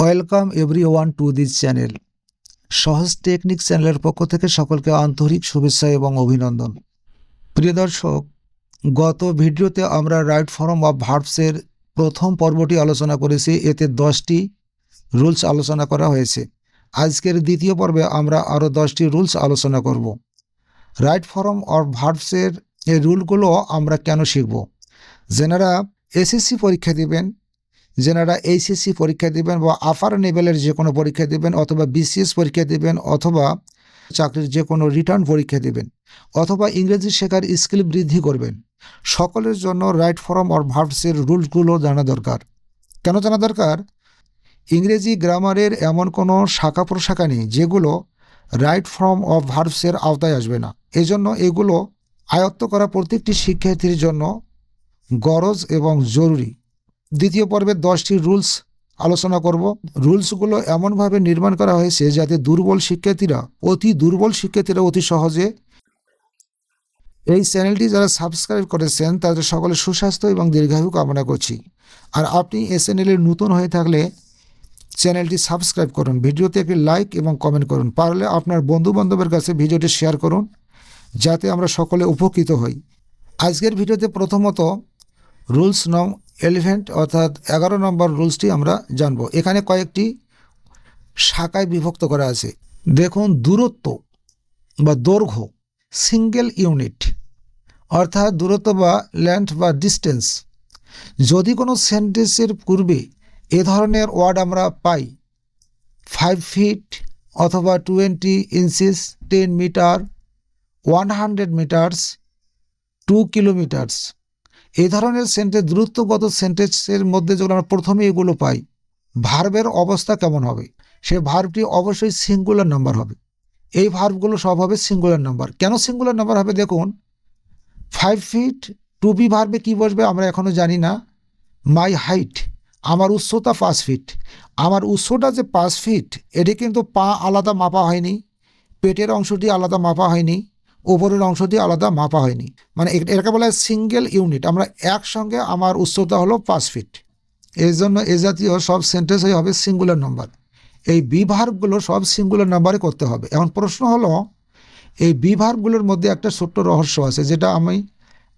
Welcome everyone to this channel. সহজ technique চ্যানেলের পক্ষ থেকে সকলকে আন্তরিক শুভেচ্ছা এবং অভিনন্দন। প্রিয় দর্শক, গত ভিডিওতে আমরা রাইট ফর্ম অফ ভার্বসের প্রথম পর্বটি আলোচনা করেছি। এতে 10টি রুলস আলোচনা করা হয়েছে। আজকের দ্বিতীয় পর্বে আমরা আরও 10টি রুলস আলোচনা করব। রাইট ফর্ম অফ ভার্বসের এই রুলগুলো আমরা কেন শিখব? যেনারা এসএসসি পরীক্ষা দিবেন, যেনারা এইচএসসি পরীক্ষা দিবেন বা আপার লেভেলের যে কোনো পরীক্ষা দিবেন, অথবা বিসিএস পরীক্ষা দিবেন, অথবা চাকরির যে কোনো রিটার্ন পরীক্ষা দিবেন, অথবা ইংরেজি শেখার স্কিল বৃদ্ধি করবেন, সকলের জন্য রাইট ফর্ম অর ভার্বসের রুলসগুলো জানা দরকার। কেন জানা দরকার? ইংরেজি গ্রামারের এমন কোনো শাখা প্রশাখা নেই যেগুলো রাইট ফর্ম অফ ভার্বসের আওতায় আসবে না। এজন্য এগুলো আয়ত্ত করা প্রত্যেকটি শিক্ষার্থীর জন্য গরজ এবং জরুরি। দ্বিতীয় পর্বে 10টি রুলস আলোচনা করব। রুলসগুলো এমনভাবে নির্মাণ করা হয়েছে যাতে দুর্বল শিক্ষার্থীরা অতি সহজে, এই চ্যানেলটি যারা সাবস্ক্রাইব করেছেন তাদের সকলের সুস্বাস্থ্য এবং দীর্ঘায়ু কামনা করছি। আর আপনি এই চ্যানেলের নতুন হয়ে থাকলে চ্যানেলটি সাবস্ক্রাইব করুন, ভিডিওতে একটি লাইক এবং কমেন্ট করুন, পারলে আপনার বন্ধুবান্ধবের কাছে ভিডিওটি শেয়ার করুন যাতে আমরা সকলে উপকৃত হই। আজকের ভিডিওতে প্রথমত রুলস নং 11 অর্থাৎ 11 নম্বর রুলসটি আমরা জানব। এখানে কয়েকটি শাখায় বিভক্ত করা আছে। দেখুন, দূরত্ব বা দৈর্ঘ্য, সিঙ্গেল ইউনিট অর্থাৎ দূরত্ব বা লেন্থ বা ডিস্টেন্স। যদি কোনো সেন্টেন্সের পূর্বে এ ধরনের ওয়ার্ড আমরা পাই, 5 ফিট অথবা 20 ইঞ্চিস, 10 মিটার, 100 মিটার্স, 2 কিলোমিটার্স, এই ধরনের সেন্টেন্স, দূরত্বগত সেন্টেন্সের মধ্যে যখন আমরা প্রথমে এগুলো পাই, ভার্বের অবস্থা কেমন হবে? সে ভার্বটি অবশ্যই সিঙ্গুলার নাম্বার হবে। এই ভার্বগুলো সব হবে সিঙ্গুলার নাম্বার। কেন সিঙ্গুলার নাম্বার হবে? দেখুন, 5 ফিট টু বি ভার্বে কী বসবে আমরা এখনও জানি না। মাই হাইট, আমার উচ্চতা 5 ফিট। আমার উচ্চতা যে 5 ফিট, এটি কিন্তু পা আলাদা মাপা হয়নি, পেটের অংশটি আলাদা মাপা হয়নি, উপরের অংশটি আলাদা মাপা হয়নি। মানে এটাকে বলা হয় সিঙ্গেল ইউনিট। আমরা একসঙ্গে আমার উচ্চতা হলো 5 ফিট। এই জন্য এ জাতীয় সব সেন্টেন্সই হবে সিঙ্গুলার নাম্বার। এই বি ভার্বগুলো সব সিঙ্গুলার নাম্বারে করতে হবে। এখন প্রশ্ন হলো, এই বি ভার্বগুলোর মধ্যে একটা ছোট্ট রহস্য আছে, যেটা আমি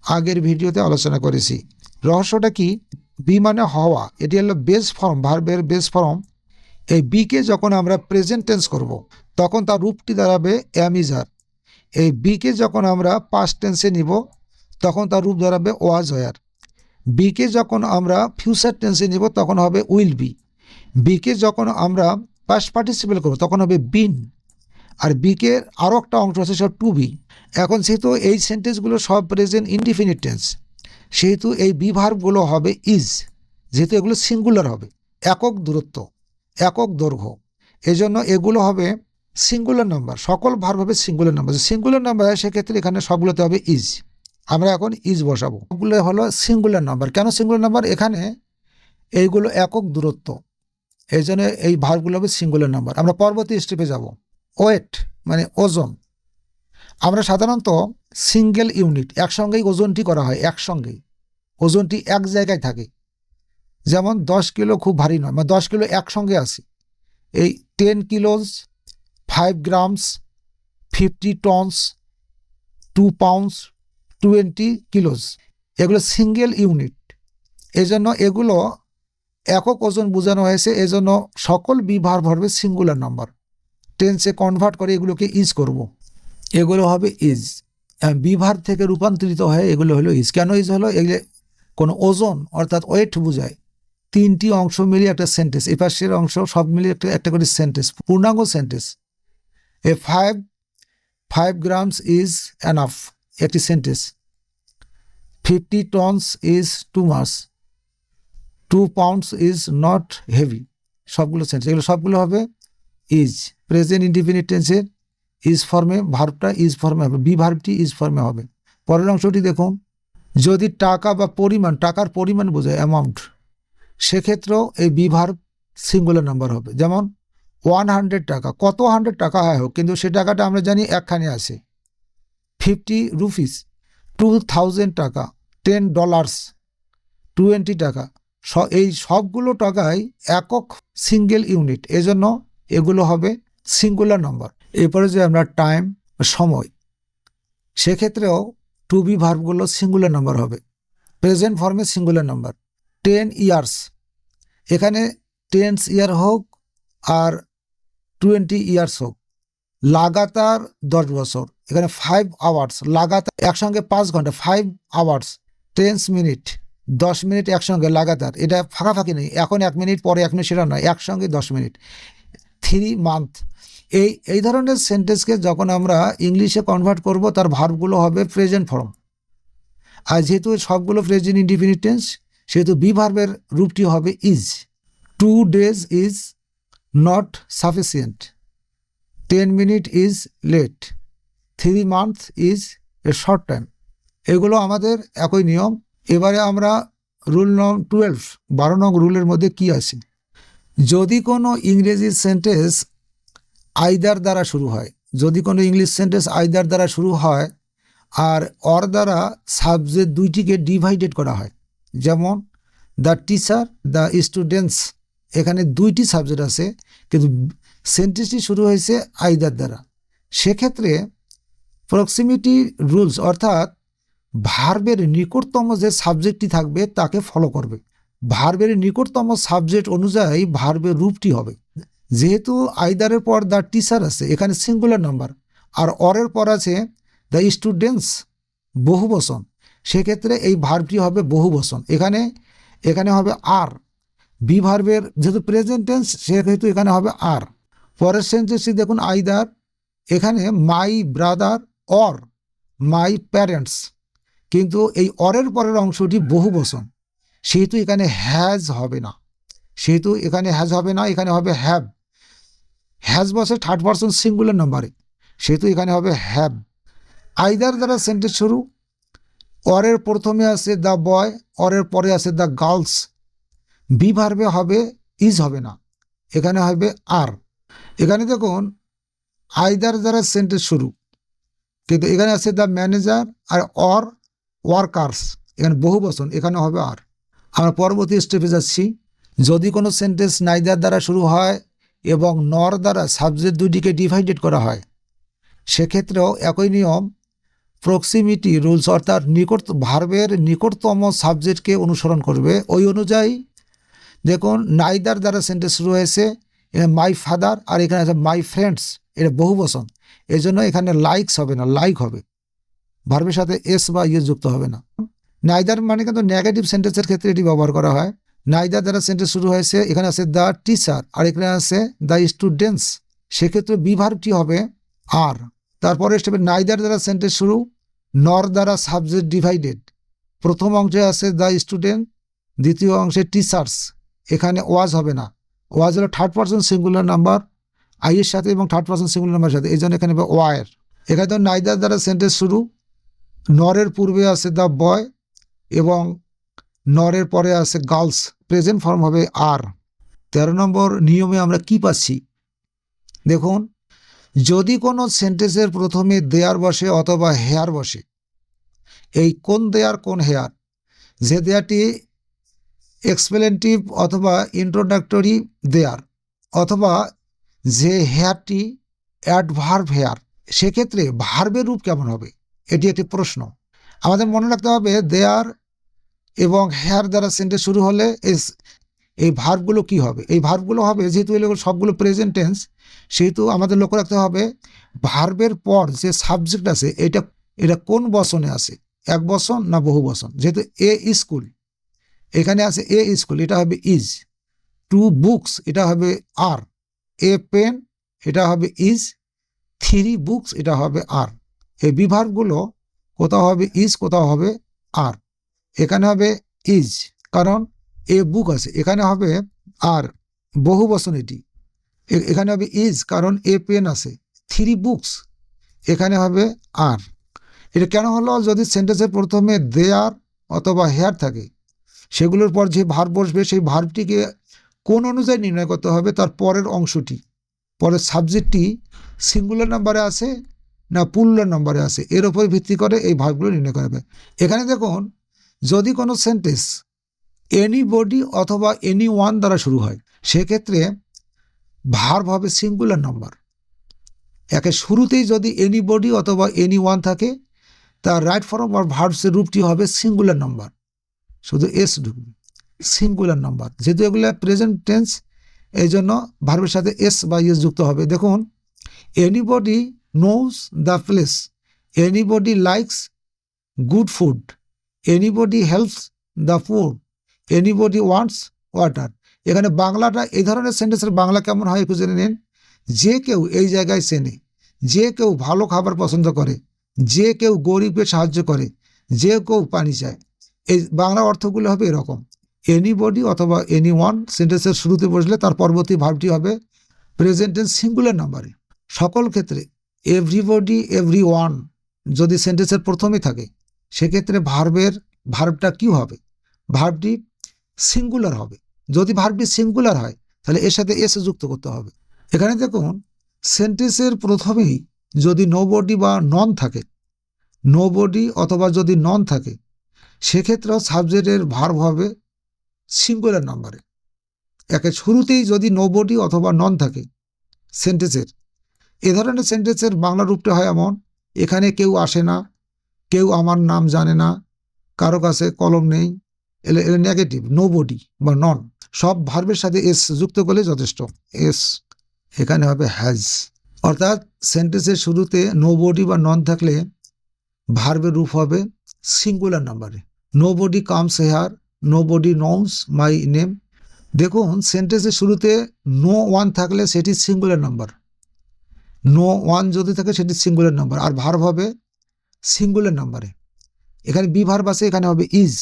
আগের ভিডিওতে আলোচনা করেছি। রহস্যটা কি? বি মানে হওয়া, এটি হলো বেস ফর্ম, ভার্বের বেস ফর্ম। এই বিকে যখন আমরা প্রেজেন্ট টেন্স করব, তখন তার রূপটি দাঁড়াবে অ্যাম ইজ আর। এই বিকে যখন আমরা পাস্ট টেন্সে নিব, তখন তার রূপ দাঁড়াবে ওয়াজ ওয়ার। বিকে যখন আমরা ফিউচার টেন্সে নিব, তখন হবে উইল বি। বিকে যখন আমরা পাস্ট পার্টিসিপেল করব, তখন হবে বিন। আর বিকে আরও একটা অংশ আছে, সব টু বি। এখন যেহেতু এই সেন্টেন্সগুলো সব প্রেজেন্ট ইনডিফিনিট টেন্স, সেহেতু এই বি ভার্বগুলো হবে ইজ, যেহেতু এগুলো সিঙ্গুলার হবে, একক দূরত্ব, একক দৈর্ঘ্য, এজন্য এগুলো হবে সিঙ্গুলার নাম্বার। সকল ভার্ব হবে সিঙ্গুলার নাম্বার। সিঙ্গুলার নাম্বার হয় সেক্ষেত্রে এখানে সবগুলোতে হবে ইজ। আমরা এখন ইজ বসাবো। সবগুলো হলো সিঙ্গুলার নাম্বার। কেন সিঙ্গুলার নাম্বার? এখানে এইগুলো একক দূরত্ব, এই জন্য এই ভার্বগুলো হবে সিঙ্গুলার নাম্বার। আমরা পরবর্তী স্টেপে যাব। ওয়েট মানে ওজন। আমরা সাধারণত সিঙ্গেল ইউনিট, একসঙ্গেই ওজনটি করা হয়, একসঙ্গেই ওজনটি এক জায়গায় থাকে। যেমন 10 কিলো খুব ভারী নয়, মানে 10 কিলো একসঙ্গে আসে। এই 10 কিলোজ, 5 গ্রামস, 50 টনস, 2 পাউন্ডস, 20 কিলোজ, এগুলো সিঙ্গেল ইউনিট। এজন্য এগুলো একক ওজন বোঝানো হয়েছে। এজন্য সকল বি ভার্ব হবে সিঙ্গুলার নাম্বার। টেন্সে কনভার্ট করে এগুলোকে ইজ করব, এগুলো হবে ইজ। বি ভার্ব থেকে রূপান্তরিত হয়ে এগুলো হলো ইজ। কেন ইজ হলো? এগুলো কোনো ওজন অর্থাৎ ওয়েট বোঝায়। 3টি অংশ মিলিয়ে একটা সেন্টেন্স, এই পাশের অংশ সব মিলিয়ে একটা করে সেন্টেন্স, পূর্ণাঙ্গ sentence. A 5 grams is enough, একটি sentence. 50 tons is too much, 2 pounds is not heavy, সবগুলো সেন্টেন্স। এগুলো সবগুলো হবে ইজ। প্রেজেন্ট ইনডিফিনিট টেন্সের ইজ ফর্মে, ভার্বটা ইজ ফর্মে হবে, বি ভার্বটি ইজ ফর্মে হবে। পরের অংশটি দেখুন, যদি টাকা বা পরিমাণ, টাকার পরিমাণ বোঝায় অ্যামাউন্ট, সেক্ষেত্রেও এই বি ভার্ব সিঙ্গুলার নাম্বার হবে। যেমন 100 টাকা, কত 100 টাকা হয় হোক, কিন্তু সে টাকাটা আমরা জানি একখানে আছে। 50 রুপিস, 2000 টাকা, $10, 20 টাকা, এই সবগুলো টাকায় একক সিঙ্গেল ইউনিট, এজন্য এগুলো হবে সিঙ্গুলার নাম্বার। এরপরে যে আমরা টাইম, সময়, সেক্ষেত্রেও টু বি ভার্বগুলো সিঙ্গুলার নাম্বার হবে। প্রেজেন্ট ফর্মে সিঙ্গুলার নাম্বার। 10 ইয়ার্স, এখানে 10 ইয়ার হোক আর 20 ইয়ার্স হোক, লাগাতার 10 বছর। এখানে 5 আওয়ার্স, লাগাতার একসঙ্গে 5 ঘন্টা, 5 আওয়ার্স, 10 মিনিট, 10 মিনিট একসঙ্গে লাগাতার, এটা ফাঁকাফাঁকি নেই, এখন 1 মিনিট পরে 1 মিনিট, সেটা নয়, একসঙ্গে 10 মিনিট। 3 মান্থ, এই ধরনের সেন্টেন্সকে যখন আমরা ইংলিশে কনভার্ট করব, তার ভার্বগুলো হবে প্রেজেন্ট ফর্ম। আর যেহেতু সবগুলো প্রেজেন্ট ইনডিফিনিট টেন্স, সেহেতু বি ভার্বের রূপটি হবে is. 2 days is not sufficient, 10 minute is late, 3 month is a short time. এগুলো আমাদের একই নিয়ম। এবারে আমরা রুল নং 12, 12 নং রুলের মধ্যে কি আছে। যদি কোনো ইংরেজি সেন্টেন্স আইদার দ্বারা শুরু হয়, যদি কোনো ইংলিশ সেন্টেন্স আইদার দ্বারা শুরু হয় আর অর দ্বারা সাবজেক্ট দুইটিকে ডিভাইডেড করা হয়, যেমন দ্য টিচার, দ্য স্টুডেন্টস, এখানে দুইটি সাবজেক্ট আছে কিন্তু সেন্টেন্সটি শুরু হয়েছে আইদার দ্বারা, সেক্ষেত্রে প্রক্সিমিটি রুলস অর্থাৎ ভার্বের নিকটতম যে সাবজেক্টটি থাকবে তাকে ফলো করবে। ভার্বের নিকটতম সাবজেক্ট অনুযায়ী ভার্বের রূপটি হবে। যেহেতু আইদারের পর দ্য টিচার আছে, এখানে সিঙ্গুলার নাম্বার, আর অরের পর আছে দ্য স্টুডেন্টস বহুবচন, সেক্ষেত্রে এই ভার্বটি হবে বহুবচন। এখানে হবে আর। বি ভার্বের যেহেতু প্রেজেন্ট টেন্স, সেহেতু এখানে হবে আর। পরের সেন্টেন্সটি দেখুন আইদার, এখানে my brother or my parents, কিন্তু এই অরের পরের অংশটি বহুবচন, সেহেতু এখানে হ্যাজ হবে না, এখানে হবে হ্যাভ। হ্যাজ বসে থার্ড পারসন সিঙ্গুলার নাম্বারে, সেহেতু এখানে হবে হ্যাভ। আইদার দ্বারা সেন্টেন্স শুরু, অরের প্রথমে আছে দ্য বয়, অরের পরে আছে দ্য গার্লস, বি ভার্বে হবে ইজ হবে না, এখানে হবে আর। এখানে দেখুন আইদার দ্বারা সেন্টেন্স শুরু, কিন্তু এখানে আছে দ্য ম্যানেজার আর অর ওয়ার্কার্স, এখানে বহুবচন, এখানে হবে আর। আমরা পরবর্তী স্টেপে যাচ্ছি। যদি কোনো সেন্টেন্স নাইদার দ্বারা শুরু হয় এবং নর দ্বারা সাবজেক্ট দুটিকে ডিভাইডেড করা হয়, সেক্ষেত্রেও একই নিয়ম, প্রক্সিমিটি রুলস অর্থাৎ ভার্বের নিকটতম সাবজেক্টকে অনুসরণ করবে। ওই অনুযায়ী দেখুন নাইদার দ্বারা সেন্টেন্স শুরু হয়েছে, এখানে মাই ফাদার, আর এখানে আছে মাই ফ্রেন্ডস, এটা বহুবচন, এই জন্য এখানে লাইকস হবে না, লাইক হবে, ভার্বের সাথে এস বা ইয়ে যুক্ত হবে না। নাইদার মানে কিন্তু নেগেটিভ সেন্টেন্সের ক্ষেত্রে এটি ব্যবহার করা হয়। নাইদার দ্বারা সেন্টেন্স শুরু হয়েছে, এখানে আছে দ্য টিচার, আর এখানে আছে দ্য স্টুডেন্টস, সেক্ষেত্রে বি ভার্বটি হবে আর। তারপরে স্টেপে নাইদার দ্বারা সেন্টেন্স শুরু, নর দ্বারা সাবজেক্ট ডিভাইডেড, প্রথম অংশে আছে দ্য স্টুডেন্ট, দ্বিতীয় অংশে টিচার্স, এখানে ওয়াজ হবে না, ওয়াজ হলো থার্ড পারসন সিঙ্গুলার নাম্বার আইয়ের সাথে এবং থার্ড পারসন সিঙ্গুলার নাম্বারের সাথে, এই জন্য এখানে হবে ওয়ার। এখানে তো নাইদার দ্বারা সেন্টেন্স শুরু, নরের পূর্বে আছে দ্য বয় এবং নরের পরে আছে গার্লস, প্রেজেন্ট ফর্ম হবে আর। 13 নম্বর নিয়মে আমরা কি পাচ্ছি দেখুন, যদি কোনো সেন্টেন্সের প্রথমে দেয়ার বসে অথবা হেয়ার বসে, এই কোন দেয়ার কোন হেয়ার, যে দেয়ারটি এক্সপ্লেনেটিভ অথবা ইন্ট্রোডাক্টরি দেয়ার, অথবা যে হেয়ারটি অ্যাডভার্ব হেয়ার, সেক্ষেত্রে ভার্বের রূপ কেমন হবে, এটি একটি প্রশ্ন। আমাদের মনে রাখতে হবে দেয়ার এবং হেয়ার দ্বারা সেন্টেন্স শুরু হলে এই ভার্বগুলো কি হবে। এই ভার্বগুলো হবে, যেহেতু এগুলো সবগুলো প্রেজেন্ট টেন্স, সেহেতু আমাদের লক্ষ্য রাখতে হবে ভার্বের পর যে সাবজেক্ট আছে এটা কোন বচনে আছে, এক বচন না বহু বচন। যেহেতু এ স্কুল, এখানে আছে এ স্কুল, এটা হবে ইজ। 2 বুকস, এটা হবে আর। এ পেন, এটা হবে ইজ। 3 বুকস, এটা হবে আর। এই বিভার্বগুলো কোথাও হবে ইজ, কোথাও হবে আর। এখানে হবে ইজ কারণ এ বুক আছে, এখানে হবে আর বহু বচন এটি। এখানে হবে ইজ কারণ এ পেন আছে। 3 বুকস, এখানে হবে আর। এটা কেন হলো, যদি সেন্টেন্সের প্রথমে দেয়ার অথবা হেয়ার থাকে, সেগুলোর পর যে ভার্ব বসবে সেই ভার্বটিকে কোন অনুযায়ী নির্ণয় করতে হবে, তার পরের অংশটি, পরের সাবজেক্টটি সিঙ্গুলার নাম্বারে আছে না প্লুরাল নাম্বারে আছে, এর উপর ভিত্তি করে এই ভার্বগুলো নির্ণয় করা হবে। এখানে দেখুন, যদি কোনো সেন্টেন্স এনিবডি অথবা এনি ওয়ান দ্বারা শুরু হয়, সেক্ষেত্রে ভার্ব হবে সিঙ্গুলার নাম্বার। একে শুরুতেই যদি এনিবডি অথবা এনি ওয়ান থাকে, তার রাইট ফর্ম আর ভার্বসের রূপটি হবে সিঙ্গুলার নাম্বার, শুধু এস ঢুকবে, সিঙ্গুলার নাম্বার। যেহেতু এগুলো প্রেজেন্ট টেন্স, এই জন্য ভার্বের সাথে এস বা ইএস যুক্ত হবে। দেখুন, anybody knows the place, anybody likes good food, anybody helps the poor, anybody wants water. এখানে বাংলাটা এই ধরনের সেন্টেন্সের বাংলা কেমন হয় একটু জেনে নিন। যে কেউ এই জায়গায় চেনে, যে কেউ ভালো খাবার পছন্দ করে, যে কেউ গরিবকে সাহায্য করে, যে কেউ পানি চায়। এই বাংলা অর্থগুলো হবে এরকম। এনিবডি অথবা এনি ওয়ান সেন্টেন্সের শুরুতে বসলে তার পরবর্তী ভার্বটি হবে প্রেজেন্ট টেন্স সিঙ্গুলার নাম্বারে। সকল ক্ষেত্রে এভরিবডি এভরি ওয়ান যদি সেন্টেন্সের প্রথমে থাকে, সেক্ষেত্রে ভার্বটা কি হবে? ভার্বটি সিঙ্গুলার হবে। যদি ভার্বটি সিঙ্গুলার হয়, তাহলে এর সাথে এস যুক্ত করতে হবে। এখানে দেখুন, সেন্টেন্সের প্রথমেই যদি নোবডি বা নন থাকে, নোবডি অথবা যদি নন থাকে, সেক্ষেত্রেও সাবজেক্টের ভার্ব হবে সিঙ্গুলার নাম্বারে। একে শুরুতেই যদি নোবডি অথবা নন থাকে সেন্টেন্সের, এ ধরনের সেন্টেন্সের বাংলা রূপটা হয় এমন: এখানে কেউ আসে না, কেউ আমার নাম জানে না, কারো কাছে কলম নেই। এলে নেগেটিভ, নোবডি বা নন। সব ভার্বের সাথে এস যুক্ত করলে যথেষ্ট। এস এখানে হবে হ্যাজ। অর্থাৎ সেন্টেন্সের শুরুতে নোবডি বা নন থাকলে ভার্বের রূপ হবে সিঙ্গুলার নাম্বারে। Nobody comes here, nobody knows my name. দেখুন, সেন্টেন্সের শুরুতে নো ওয়ান থাকলে সেটি সিঙ্গুলার নাম্বার, নো ওয়ান যদি থাকে সেটি সিঙ্গুলার নাম্বার, আর ভার্ব হবে সিঙ্গুলার নাম্বারে। এখানে বি ভার্ব আছে, এখানে হবে ইজ।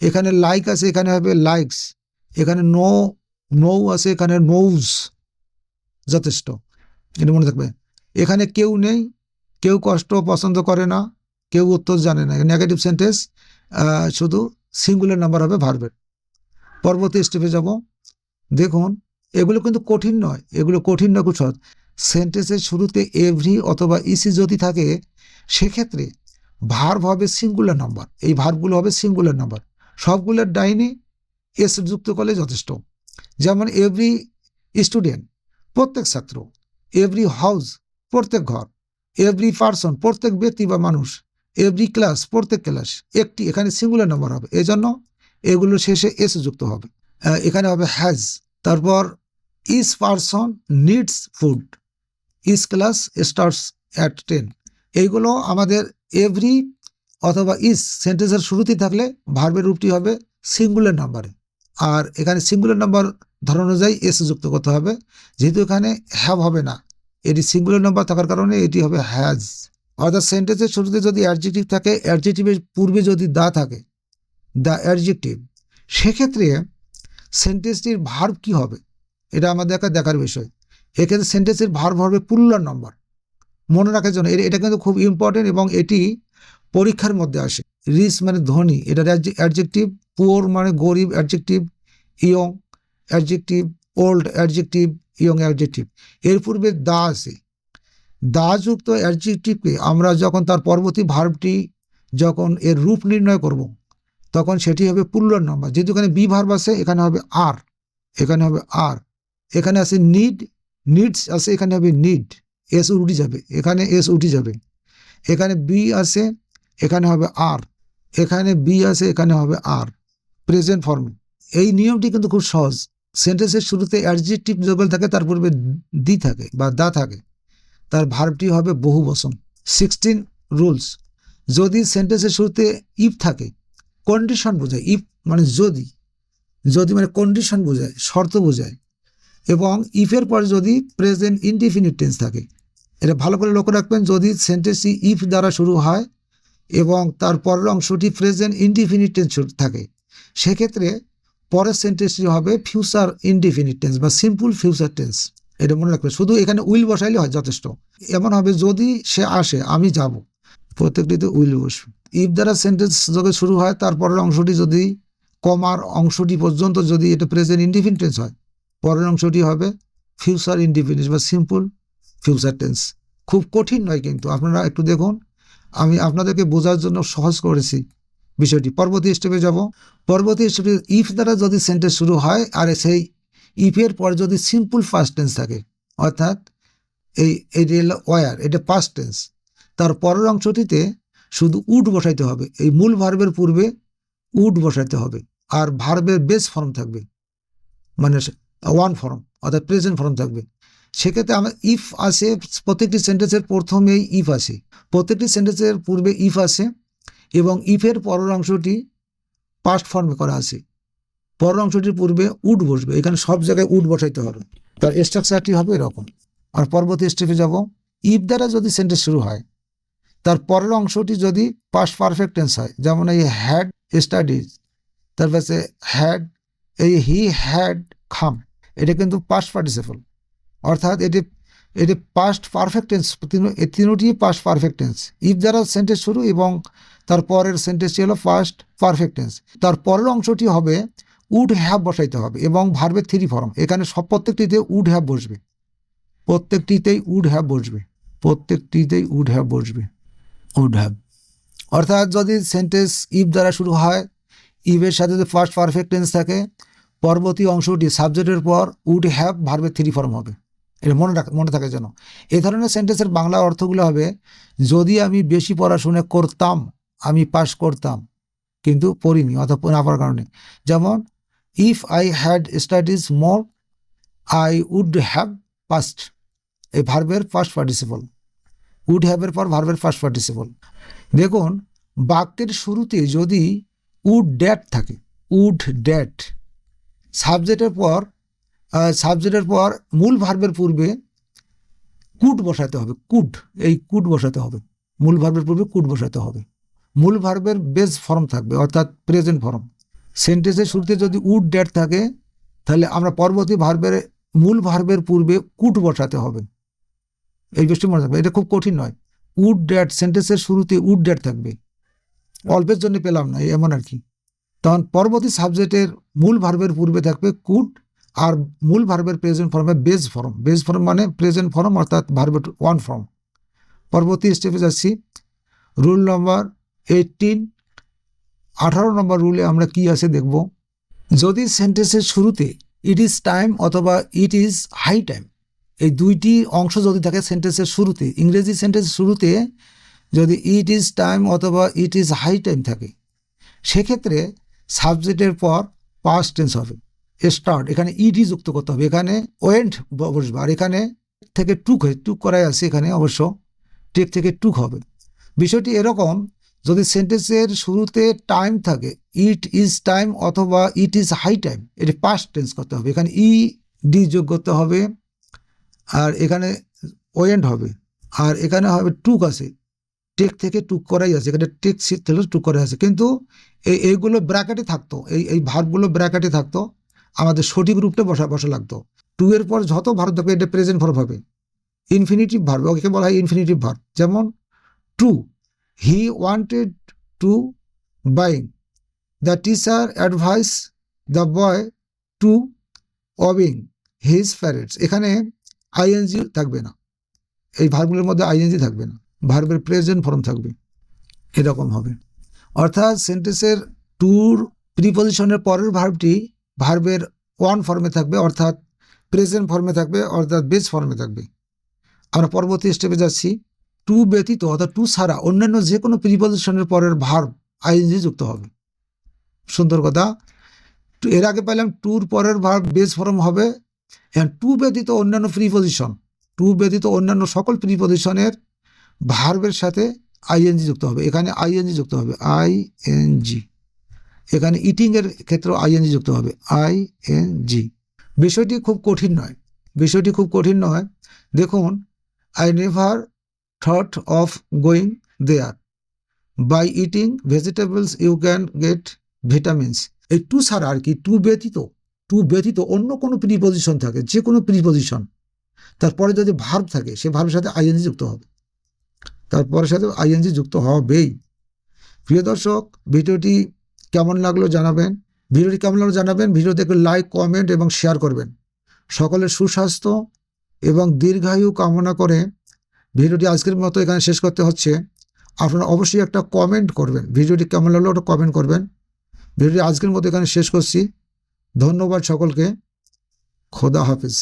এখানে লাইক আছে, এখানে হবে লাইকস। এখানে নো আছে, এখানে নোজ। যথেষ্ট, এটা মনে থাকবে। এখানে কেউ নেই, কেউ কষ্ট পছন্দ করে না, কেউ উত্তর জানে না। নেগেটিভ সেন্টেন্স, শুধু সিঙ্গুলার নাম্বার হবে ভার্বের। পরবর্তী স্টেপে যাব। দেখুন, এগুলো কিন্তু কঠিন নয়, এগুলো কঠিন না, খুব সহজ। সেন্টেন্সের শুরুতে এভরি অথবা ইসি যদি থাকে, সেক্ষেত্রে ভার্ব হবে সিঙ্গুলার নাম্বার। এই ভার্বগুলো হবে সিঙ্গুলার নাম্বার। সবগুলোর ডাইনে এস যুক্ত করলে যথেষ্ট। যেমন এভরি স্টুডেন্ট, প্রত্যেক ছাত্র; এভরি হাউস, প্রত্যেক ঘর; এভরি পার্সন, প্রত্যেক ব্যক্তি বা মানুষ; এভরি ক্লাস, প্রত্যেক ক্লাস। একটি এখানে সিঙ্গুলার নাম্বার হবে, এজন্য এগুলো শেষে এস যুক্ত হবে। এখানে হবে হ্যাজ। তারপর this person needs food, this class starts at 10। এইগুলো আমাদের এভরি অথবা ইস সেন্টেন্সের শুরুতে থাকলে ভার্বের রূপটি হবে সিঙ্গুলার নাম্বারে। আর এখানে সিঙ্গুলার নাম্বার ধরন অনুযায়ী এস যুক্ত করতে হবে। যেহেতু এখানে হ্যাভ হবে না, এটি সিঙ্গুলার নাম্বার থাকার কারণে এটি হবে হ্যাজ। অর্থাৎ সেন্টেন্সের শুরুতে যদি অ্যাডজেক্টিভ থাকে, অ্যাডজেক্টিভের পূর্বে যদি দা থাকে, দ্য অ্যাডজেক্টিভ, সেক্ষেত্রে সেন্টেন্সটির ভার্ব কি হবে এটা আমাদের দেখার বিষয়। এক্ষেত্রে সেন্টেন্সের ভার্ব হবে প্লুরাল নাম্বার। মনে রাখার জন্য এটা কিন্তু খুব ইম্পর্টেন্ট, এবং এটি পরীক্ষার মধ্যে আসে। রিচ মানে ধনী, এটা অ্যাডজেক্টিভ; পুয়ার মানে গরিব, adjective; young adjective; old adjective; young adjective. এর পূর্বে দা আছে। দা যুক্ত অ্যাডজেক্টিভকে আমরা যখন তার পরবর্তী ভার্বটি যখন এর রূপ নির্ণয় করব, তখন সেটি হবে প্লুরাল নাম্বার। যেহেতু এখানে বি ভার্ব আছে, এখানে হবে আর, এখানে হবে আর। এখানে আছে নিডস আছে, এখানে হবে নিড, এস উঠে যাবে, এখানে এস উঠে যাবে। এখানে বি আছে, এখানে হবে আর, এখানে বি আছে, এখানে হবে আর, প্রেজেন্ট ফর্মে। এই নিয়মটি কিন্তু খুব সহজ। সেন্টেন্সের শুরুতে অ্যাডজেক্টিভ যখন থাকে, তার পূর্বে দি থাকে বা দা থাকে, তার ভার্বটি হবে বহুবচন। 16 রুলস। যদি সেন্টেন্সের শুরুতে ইফ থাকে, কন্ডিশন বোঝায়। ইফ মানে যদি মানে কন্ডিশন বোঝায়, শর্ত বোঝায়। এবং ইফের পরে যদি প্রেজেন্ট ইনডিফিনিট টেন্স থাকে, এটা ভালো করে লক্ষ্য রাখবেন। যদি সেন্টেন্সটি ইফ দ্বারা শুরু হয় এবং তার পরের অংশটি প্রেজেন্ট ইনডিফিনিট টেন্স থাকে, সেক্ষেত্রে পরের সেন্টেন্সটি হবে ফিউচার ইনডিফিনিট টেন্স বা সিম্পল ফিউচার টেন্স। এটা মনে রাখবেন। শুধু এখানে উইল বসাইলে হয়, যথেষ্ট। এমন হবে, যদি সে আসে, আমি যাব, প্রত্যেকটিতে উইল বসবে। ইফ দ্বারা সেন্টেন্স যখন শুরু হয়, তারপরের অংশটি যদি কমার অংশটি পর্যন্ত যদি এটা প্রেজেন্ট ইনডিফিনিট টেন্স হয়, পরের অংশটি হবে ফিউচার ইনডিফিনিট বা সিম্পল ফিউচার টেন্স। খুব কঠিন নয়, কিন্তু আপনারা একটু দেখুন, আমি আপনাদেরকে বোঝার জন্য সহজ করেছি। বিষয়টি। পরবর্তী স্টেপে যাব। পরবর্তী স্টেপে ইফ দ্বারা যদি সেন্টেন্স শুরু হয় আর সেই ইফের পর যদি সিম্পল ফার্স্ট টেন্স থাকে, অর্থাৎ এই রেল ওয়ার, এটা পাস্ট টেন্স, তার পরের অংশটিতে শুধু উড বসাইতে হবে। এই মূল ভার্বের পূর্বে উড বসাইতে হবে আর ভার্বের বেস ফর্ম থাকবে, মানে ওয়ান ফর্ম অর্থাৎ প্রেজেন্ট ফর্ম থাকবে। সেক্ষেত্রে আমরা ইফ আসে, প্রত্যেকটি সেন্টেন্সের প্রথমেই ইফ আসে, প্রত্যেকটি সেন্টেন্সের পূর্বে ইফ আসে এবং ইফের পরের অংশটি পাস্ট ফর্মে করা আছে, পরের অংশটির পূর্বে উড বসবে। এখানে সব জায়গায় উড বসাইতে হবে। তার স্ট্রাকচারটি হবে এরকম। আর পরবর্তী স্টেপে যাব। ইফ দ্বারা যদি সেন্টেন্স শুরু হয়, তার পরের অংশটি যদি পাস্ট পারফেক্ট টেন্স হয়, যেমন এই হ্যাড স্টাডিজ, তারপরে হ্যাড, এই হি হ্যাড খাম, এটা কিন্তু পাস্ট পার্টিসিপল, অর্থাৎ এটি পাস্ট পারফেক্ট টেন্স, তিনটি পাস্ট পারফেক্ট টেন্স। ইফ দ্বারা সেন্টেন্স শুরু এবং তার পরের সেন্টেন্সটি হলো পাস্ট পারফেক্ট টেন্স। তার পরের অংশটি হবে উড হ্যাভ বসাইতে হবে এবং ভার্বের থ্রি ফর্ম। এখানে সব প্রত্যেকটিতে উড হ্যাভ বসবে, প্রত্যেকটিতেই উড হ্যাভ বসবে, প্রত্যেকটিতেই উড হ্যাভ বসবে, উড হ্যাভ। অর্থাৎ যদি সেন্টেন্স ইফ দ্বারা শুরু হয়, ইফের সাথে যদি ফার্স্ট পারফেক্ট টেন্স থাকে, পরবর্তী অংশটি সাবজেক্টের পর উড হ্যাভ ভার্বের থ্রি ফর্ম হবে। এটা মনে থাকে যেন। এই ধরনের সেন্টেন্সের বাংলা অর্থগুলো হবে, যদি আমি বেশি পড়াশোনা করতাম, আমি পাস করতাম, কিন্তু পড়িনি অর্থাৎ না পড়ার কারণে। যেমন if I had studies more, I would have passed, এই ভার্বের ফার্স্ট পার্টিসিপল, উড হ্যাভের পর ভার্বের ফার্স্ট পার্টিসিপল। দেখুন, বাক্যের শুরুতে যদি উড ড্যাট থাকে, উড ড্যাট, সাবজেক্টের পর মূল ভার্বের পূর্বে কুড বসাতে হবে, কুড, এই কুড বসাতে হবে, মূল ভার্বের পূর্বে কুড বসাতে হবে। মূল ভার্বের বেস ফর্ম থাকবে অর্থাৎ প্রেজেন্ট ফর্ম। সেন্টেন্সের শুরুতে যদি উড ড্যাট থাকে, তাহলে আমরা পরবর্তী ভার্বের মূল ভার্বের পূর্বে কুড বসাতে হবে। এই বিষয়টি মনে থাকবে, এটা খুব কঠিন নয়। উড ড্যাট, সেন্টেন্সের শুরুতে উড ড্যাট থাকবে, অল্পের জন্য পেলাম না এমন আর কি। তখন পরবর্তী সাবজেক্টের মূল ভার্বের পূর্বে থাকবে কুড আর মূল ভার্বের প্রেজেন্ট ফর্মে বেস ফর্ম। বেস ফর্ম মানে প্রেজেন্ট ফর্ম অর্থাৎ ভার্বের ওয়ান ফর্ম। পরবর্তী স্টেপে যাচ্ছি। রুল নম্বর 18, 18 নম্বর রুলে আমরা কি আছে দেখব। যদি সেন্টেন্সের শুরুতে ইট ইজ টাইম অথবা ইট ইজ হাই টাইম, এই দুইটি অংশ যদি থাকে সেন্টেন্সের শুরুতে, ইংরেজি সেন্টেন্সের শুরুতে যদি ইট ইজ টাইম অথবা ইট ইজ হাই টাইম থাকে, সেক্ষেত্রে সাবজেক্টের পর পাস্ট টেন্স হবে, স্টার্ট, এখানে ইডি যুক্ত করতে হবে, এখানে ওয়েন্ট বসবে। আর এখানে থেকে টুক করাই আছে, এখানে অবশ্য টেক থেকে টুক হবে। বিষয়টি এরকম, যদি সেন্টেন্সের শুরুতে টাইম থাকে, ইট ইজ টাইম অথবা ইট ইজ হাই টাইম, এটি পাস্ট টেন্স করতে হবে, এখানে ইডি যোগ করতে হবে, আর এখানে ওয়েন্ট হবে, আর এখানে হবে টুক আছে, টেক থেকে টুক করাই আছে, এখানে টেক থেকে টুক করাই আছে। কিন্তু এইগুলো ব্র্যাকেটে থাকতো, এই ভার্বগুলো ব্র্যাকেটে থাকতো, আমাদের সঠিক রূপটা বসা লাগতো। টু এর পর যত ভার্ব থাকবে এটা প্রেজেন্ট ভার্ব হবে, ইনফিনিটিভ ভার্ব, ওকে বলা হয় ইনফিনিটিভ ভার্ব। যেমন to, he wanted to buying, the teacher advice the boy to obeying his parents, এখানে আইএনজি থাকবে না, এই ভার্বগুলোর মধ্যে আইএনজি থাকবে না, ভার্বের প্রেজেন্ট ফর্ম থাকবে, এরকম হবে। অর্থাৎ সেন্টেন্সের টুর প্রিপজিশনের পরের ভার্বটি ভার্বের ওয়ান ফর্মে থাকবে অর্থাৎ প্রেজেন্ট ফর্মে থাকবে অর্থাৎ বেস ফর্মে থাকবে। আমরা পরবর্তী স্টেপে যাচ্ছি। টু ব্যতীত অর্থাৎ টু ছাড়া অন্যান্য যে কোনো প্রিপজিশনের পরের ভার্ব আইএনজি যুক্ত হবে। সুন্দর কথা। এর আগে পেলাম টুর পরের ভার্ব বেস ফর্ম হবে, টু ব্যতীত অন্যান্য প্রিপজিশন, টু ব্যতীত অন্যান্য সকল প্রিপজিশনের ভার্বের সাথে আইএনজি যুক্ত হবে, এখানে আইএনজি যুক্ত হবে, আইএনজি। এখানে ইটিংয়ের ক্ষেত্রে আইএনজি যুক্ত হবে, আইএনজি। বিষয়টি খুব কঠিন নয়, বিষয়টি খুব কঠিন নয়। দেখুন, I never thought of going there, by eating vegetables you can get vitamins. এই টু ছাড়া আর কি, টু ব্যতীত অন্য কোনো প্রিপজিশন থাকে, যে কোনো প্রিপজিশন, তারপরে যদি ভার্ব থাকে সে ভার্বের সাথে আইএনজি যুক্ত হবে, তারপরের সাথে আইএনজি যুক্ত হবেই। প্রিয় দর্শক, ভিডিওটি কেমন লাগলো জানাবেন, ভিডিওতে একটু লাইক, কমেন্ট এবং শেয়ার করবেন। সকলের সুস্বাস্থ্য এবং দীর্ঘায়ু কামনা করে ভিডিওটি আজকের মতো এখানে শেষ করতে হচ্ছে। আপনারা অবশ্যই একটা কমেন্ট করবেন, ভিডিওটি কেমন লাগলো ওটা কমেন্ট করবেন। ভিডিওটি আজকের মতো এখানে শেষ করছি। ধন্যবাদ সকলকে। খোদা হাফিজ।